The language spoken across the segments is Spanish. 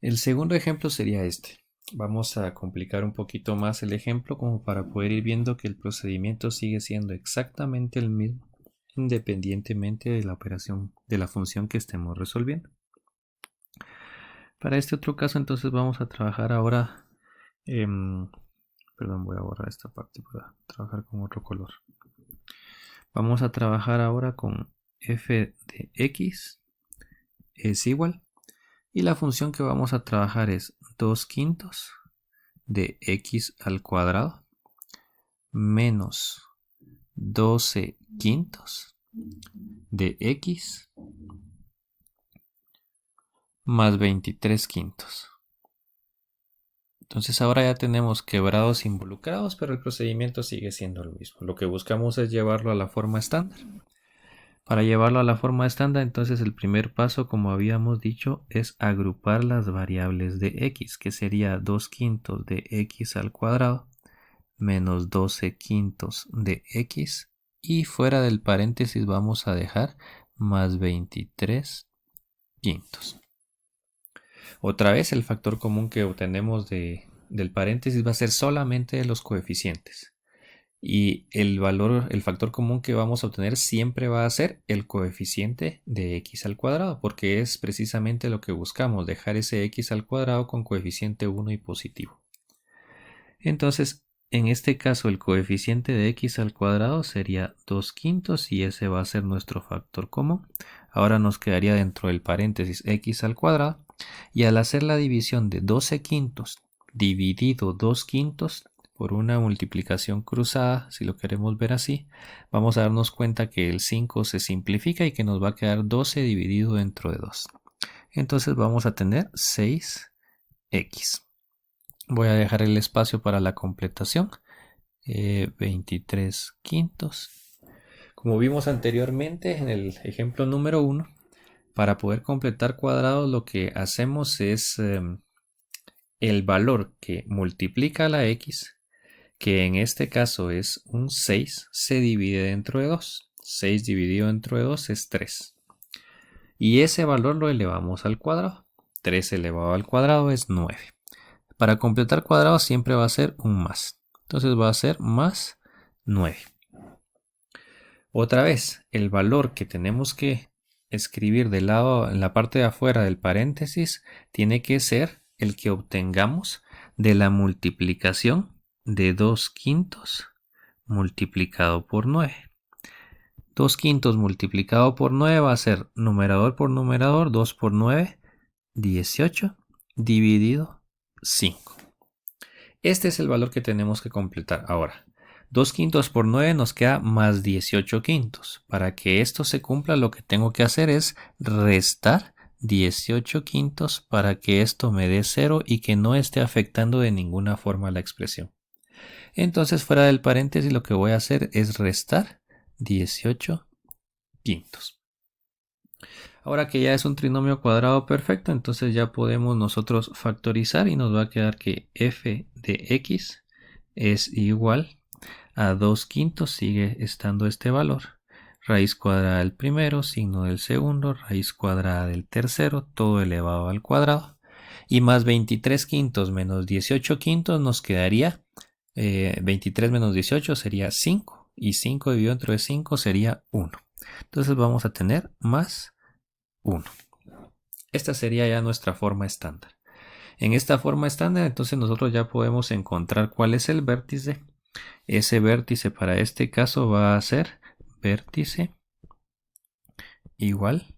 El segundo ejemplo sería este. Vamos a complicar un poquito más el ejemplo como para poder ir viendo que el procedimiento sigue siendo exactamente el mismo independientemente de la operación de la función que estemos resolviendo. Para este otro caso entonces vamos a trabajar ahora, perdón, voy a borrar esta parte para trabajar con otro color. Vamos a trabajar ahora con f de x es igual, y la función que vamos a trabajar es 2/5 de x al cuadrado menos 12/5 de x más 23/5. Entonces ahora ya tenemos quebrados involucrados, pero el procedimiento sigue siendo lo mismo. Lo que buscamos es llevarlo a la forma estándar. Para llevarlo a la forma estándar, entonces el primer paso, como habíamos dicho, es agrupar las variables de x, que sería 2/5 de x al cuadrado menos 12/5 de x, y fuera del paréntesis vamos a dejar más 23/5. Otra vez el factor común que obtenemos del paréntesis va a ser solamente de los coeficientes. Y el factor común que vamos a obtener siempre va a ser el coeficiente de x al cuadrado, porque es precisamente lo que buscamos, dejar ese x al cuadrado con coeficiente 1 y positivo. Entonces, en este caso el coeficiente de x al cuadrado sería 2/5 y ese va a ser nuestro factor común. Ahora nos quedaría dentro del paréntesis x al cuadrado, y al hacer la división de 12/5 dividido 2/5 por una multiplicación cruzada, si lo queremos ver así, vamos a darnos cuenta que el 5 se simplifica y que nos va a quedar 12 dividido dentro de 2. Entonces vamos a tener 6x. Voy a dejar el espacio para la completación. 23/5. Como vimos anteriormente en el ejemplo número 1, para poder completar cuadrados lo que hacemos es el valor que multiplica la x, que en este caso es un 6, se divide dentro de 2. 6 dividido dentro de 2 es 3. Y ese valor lo elevamos al cuadrado. 3 elevado al cuadrado es 9. Para completar cuadrados siempre va a ser un más. Entonces va a ser más 9. Otra vez, el valor que tenemos que escribir del lado, en la parte de afuera del paréntesis, tiene que ser el que obtengamos de la multiplicación de 2/5 multiplicado por 9. 2/5 multiplicado por 9 va a ser numerador por numerador, 2 por 9, 18, dividido 5. Este es el valor que tenemos que completar. Ahora, 2/5 por 9 nos queda más 18/5. Para que esto se cumpla, lo que tengo que hacer es restar 18/5 para que esto me dé 0 y que no esté afectando de ninguna forma la expresión. Entonces, fuera del paréntesis, lo que voy a hacer es restar 18/5. Ahora que ya es un trinomio cuadrado perfecto, entonces ya podemos nosotros factorizar y nos va a quedar que f de x es igual a 2/5, sigue estando este valor, raíz cuadrada del primero, signo del segundo, raíz cuadrada del tercero, todo elevado al cuadrado, y más 23/5 menos 18/5 nos quedaría 23 menos 18 sería 5, y 5 dividido entre 5 sería 1. Entonces vamos a tener más 1. Esta sería ya nuestra forma estándar. En esta forma estándar, entonces nosotros ya podemos encontrar cuál es el vértice. Ese vértice para este caso va a ser vértice igual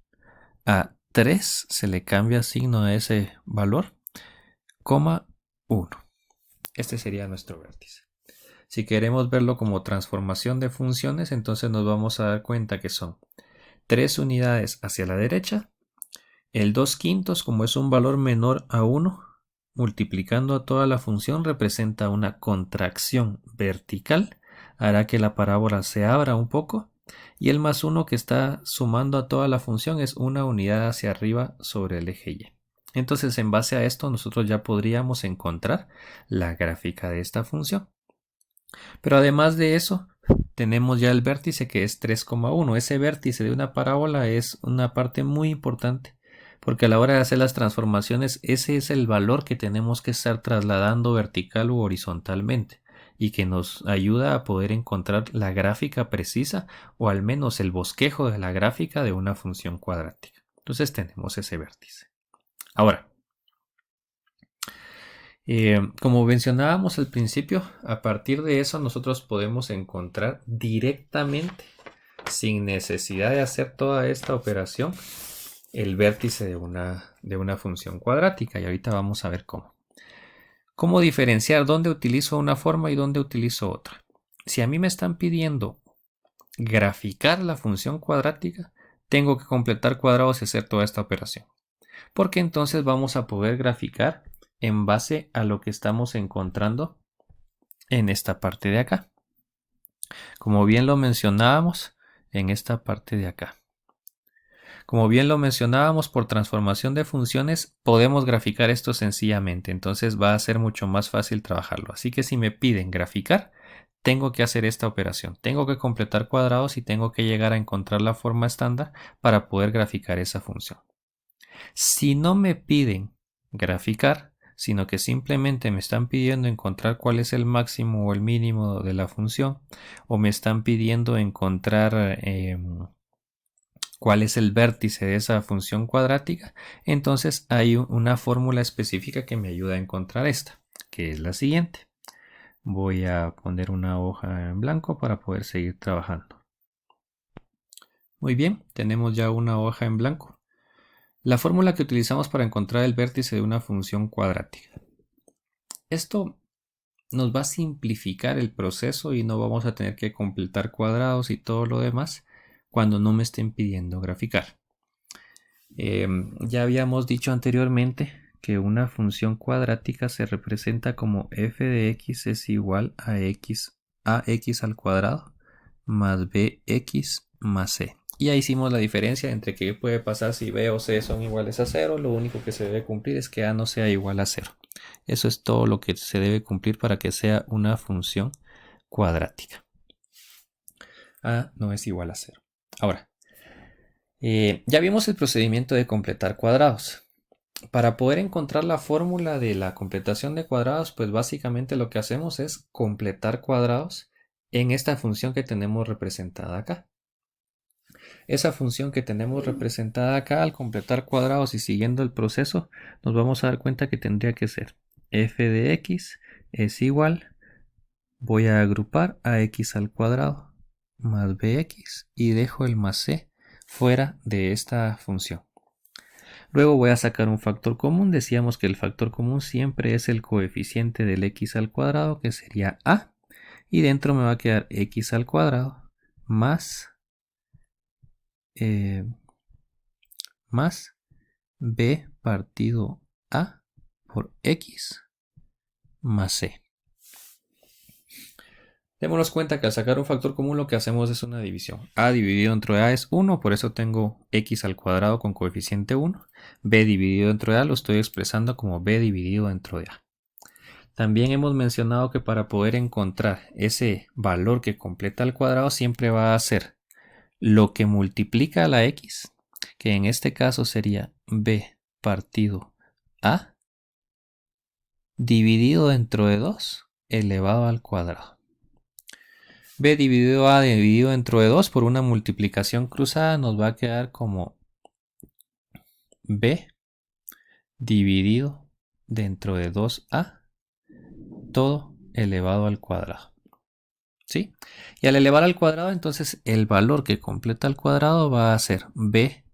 a 3, se le cambia signo a ese valor, coma 1. Este sería nuestro vértice. Si queremos verlo como transformación de funciones, entonces nos vamos a dar cuenta que son 3 unidades hacia la derecha. El 2/5, como es un valor menor a 1, multiplicando a toda la función representa una contracción vertical, hará que la parábola se abra un poco, y el más 1 que está sumando a toda la función es una unidad hacia arriba sobre el eje Y. Entonces, en base a esto, nosotros ya podríamos encontrar la gráfica de esta función. Pero además de eso, tenemos ya el vértice que es 3,1. Ese vértice de una parábola es una parte muy importante, porque a la hora de hacer las transformaciones ese es el valor que tenemos que estar trasladando vertical u horizontalmente y que nos ayuda a poder encontrar la gráfica precisa o al menos el bosquejo de la gráfica de una función cuadrática. Entonces tenemos ese vértice. Ahora, como mencionábamos al principio, a partir de eso nosotros podemos encontrar directamente, sin necesidad de hacer toda esta operación, el vértice de una función cuadrática. Y ahorita vamos a ver cómo. ¿Cómo diferenciar dónde utilizo una forma y dónde utilizo otra? Si a mí me están pidiendo graficar la función cuadrática, tengo que completar cuadrados y hacer toda esta operación. Porque entonces vamos a poder graficar en base a lo que estamos encontrando en esta parte de acá. Como bien lo mencionábamos en esta parte de acá. Como bien lo mencionábamos, por transformación de funciones podemos graficar esto sencillamente, entonces va a ser mucho más fácil trabajarlo. Así que si me piden graficar, tengo que hacer esta operación. Tengo que completar cuadrados y tengo que llegar a encontrar la forma estándar para poder graficar esa función. Si no me piden graficar, sino que simplemente me están pidiendo encontrar cuál es el máximo o el mínimo de la función, o me están pidiendo encontrar cuál es el vértice de esa función cuadrática, entonces hay una fórmula específica que me ayuda a encontrar esta, que es la siguiente. Voy a poner una hoja en blanco para poder seguir trabajando. Muy bien, tenemos ya una hoja en blanco. La fórmula que utilizamos para encontrar el vértice de una función cuadrática. Esto nos va a simplificar el proceso y no vamos a tener que completar cuadrados y todo lo demás cuando no me estén pidiendo graficar. Ya habíamos dicho anteriormente que una función cuadrática se representa como f de x es igual a x al cuadrado más bx más c. Y ahí hicimos la diferencia entre qué puede pasar si b o c son iguales a 0. Lo único que se debe cumplir es que a no sea igual a 0. Eso es todo lo que se debe cumplir para que sea una función cuadrática. A no es igual a 0. Ahora, ya vimos el procedimiento de completar cuadrados. Para poder encontrar la fórmula de la completación de cuadrados, pues básicamente lo que hacemos es completar cuadrados en esta función que tenemos representada acá. Esa función que tenemos representada acá, al completar cuadrados y siguiendo el proceso, nos vamos a dar cuenta que tendría que ser f de x es igual, voy a agrupar a x al cuadrado más bx y dejo el más c fuera de esta función. Luego voy a sacar un factor común. Decíamos que el factor común siempre es el coeficiente del x al cuadrado, que sería a, y dentro me va a quedar x al cuadrado más b partido a por x más c. Démonos cuenta que al sacar un factor común lo que hacemos es una división. A dividido entre a es 1, por eso tengo x al cuadrado con coeficiente 1. B dividido entre a lo estoy expresando como b dividido dentro de a. También hemos mencionado que para poder encontrar ese valor que completa el cuadrado siempre va a ser lo que multiplica a la x, que en este caso sería b partido a, dividido dentro de 2 elevado al cuadrado. B dividido a dividido dentro de 2 por una multiplicación cruzada nos va a quedar como b dividido dentro de 2a todo elevado al cuadrado. ¿Sí? Y al elevar al cuadrado, entonces el valor que completa el cuadrado va a ser b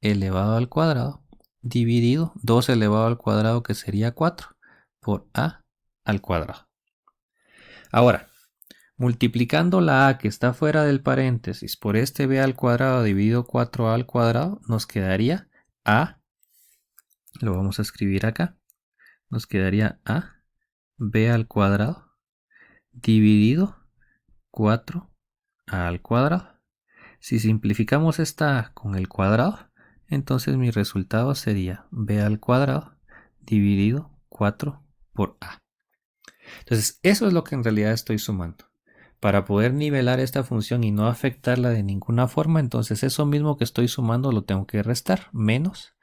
elevado al cuadrado dividido 2 elevado al cuadrado, que sería 4, por a al cuadrado. Ahora, multiplicando la a que está fuera del paréntesis por este b al cuadrado dividido 4a al cuadrado, nos quedaría a, lo vamos a escribir acá, nos quedaría a b al cuadrado dividido 4a al cuadrado. Si simplificamos esta a con el cuadrado, entonces mi resultado sería b al cuadrado dividido 4 por a. Entonces eso es lo que en realidad estoy sumando. Para poder nivelar esta función y no afectarla de ninguna forma, entonces eso mismo que estoy sumando lo tengo que restar, menos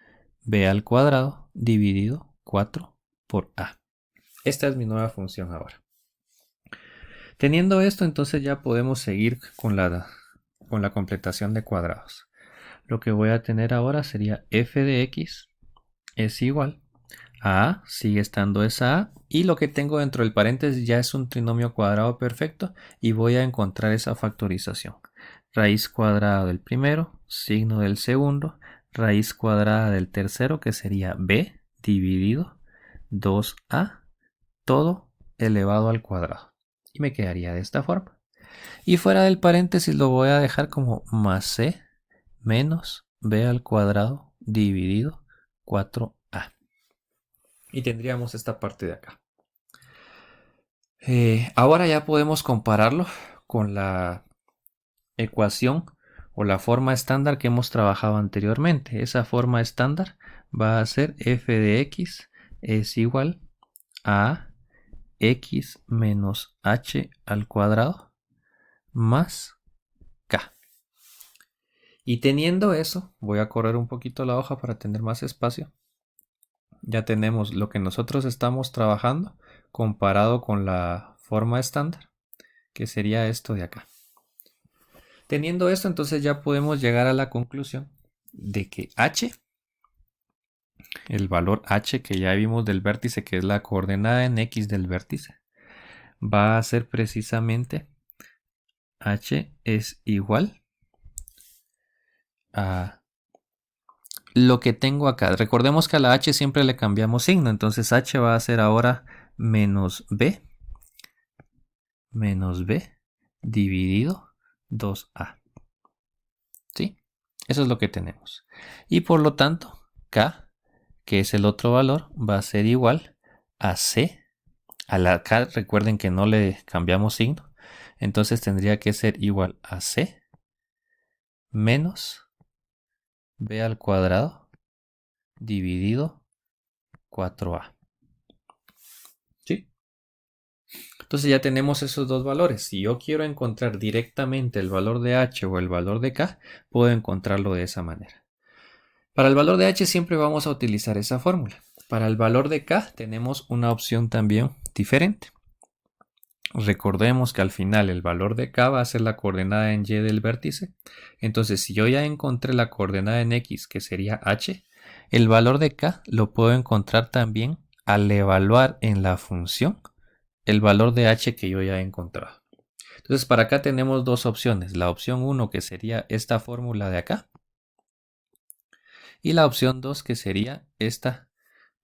b al cuadrado dividido 4 por a. Esta es mi nueva función ahora. Teniendo esto, entonces ya podemos seguir con la completación de cuadrados. Lo que voy a tener ahora sería f de x es igual a, sigue estando esa a, y lo que tengo dentro del paréntesis ya es un trinomio cuadrado perfecto y voy a encontrar esa factorización. Raíz cuadrada del primero, signo del segundo, raíz cuadrada del tercero, que sería b dividido 2a, todo elevado al cuadrado. Y me quedaría de esta forma. Y fuera del paréntesis lo voy a dejar como más c menos b al cuadrado dividido 4a. Y tendríamos esta parte de acá. Ahora ya podemos compararlo con la ecuación o la forma estándar que hemos trabajado anteriormente. Esa forma estándar va a ser f de x es igual a x menos h al cuadrado más k. Y teniendo eso, voy a correr un poquito la hoja para tener más espacio. Ya tenemos lo que nosotros estamos trabajando comparado con la forma estándar, que sería esto de acá. Teniendo esto, entonces ya podemos llegar a la conclusión de que h, el valor h que ya vimos del vértice, que es la coordenada en x del vértice, va a ser precisamente h es igual a lo que tengo acá. Recordemos que a la h siempre le cambiamos signo, entonces h va a ser ahora menos b dividido 2a. ¿Sí? Eso es lo que tenemos. Y por lo tanto, k, que es el otro valor, va a ser igual a c. A la k recuerden que no le cambiamos signo. Entonces tendría que ser igual a c menos b al cuadrado dividido 4a. ¿Sí? Entonces ya tenemos esos dos valores. Si yo quiero encontrar directamente el valor de h o el valor de k, puedo encontrarlo de esa manera. Para el valor de h siempre vamos a utilizar esa fórmula. Para el valor de k tenemos una opción también diferente. Recordemos que al final el valor de k va a ser la coordenada en y del vértice. Entonces si yo ya encontré la coordenada en x, que sería h, el valor de k lo puedo encontrar también al evaluar en la función el valor de h que yo ya he encontrado. Entonces para acá tenemos dos opciones. La opción 1 que sería esta fórmula de acá. Y la opción 2 que sería esta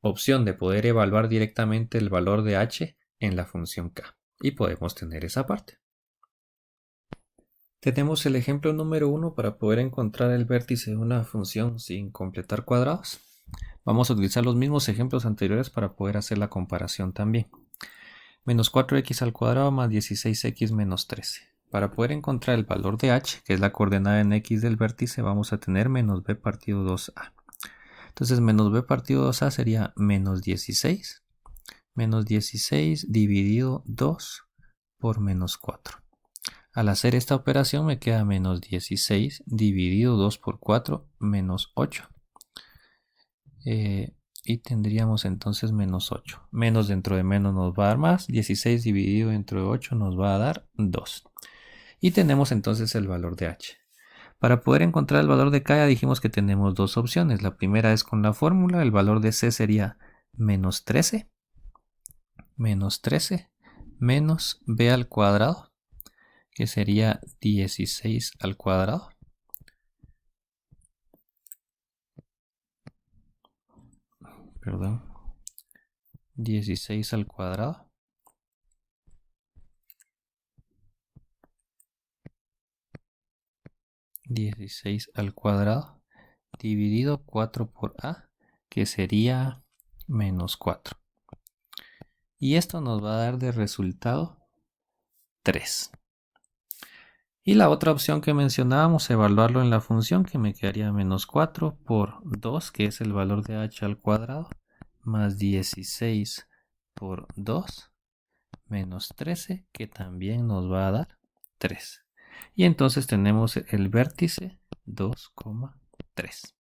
opción de poder evaluar directamente el valor de h en la función k. Y podemos tener esa parte. Tenemos el ejemplo número 1 para poder encontrar el vértice de una función sin completar cuadrados. Vamos a utilizar los mismos ejemplos anteriores para poder hacer la comparación también. Menos 4x al cuadrado más 16x menos 13. Para poder encontrar el valor de h, que es la coordenada en x del vértice, vamos a tener menos b partido 2a. Entonces menos b partido 2a sería menos 16. Menos 16 dividido 2 por menos 4. Al hacer esta operación me queda menos 16 dividido 2 por 4 menos 8. Y tendríamos entonces menos 8. Menos dentro de menos nos va a dar más. 16 dividido dentro de 8 nos va a dar 2. Y tenemos entonces el valor de h. Para poder encontrar el valor de k ya dijimos que tenemos dos opciones. La primera es con la fórmula. El valor de c sería menos 13. Menos 13 menos b al cuadrado, que sería 16 al cuadrado. Perdón. 16 al cuadrado. Dividido 4 por a, que sería menos 4. Y esto nos va a dar de resultado 3. Y la otra opción que mencionábamos, evaluarlo en la función, que me quedaría menos 4 por 2, que es el valor de h al cuadrado, más 16 por 2, menos 13, que también nos va a dar 3. Y entonces tenemos el vértice 2,3.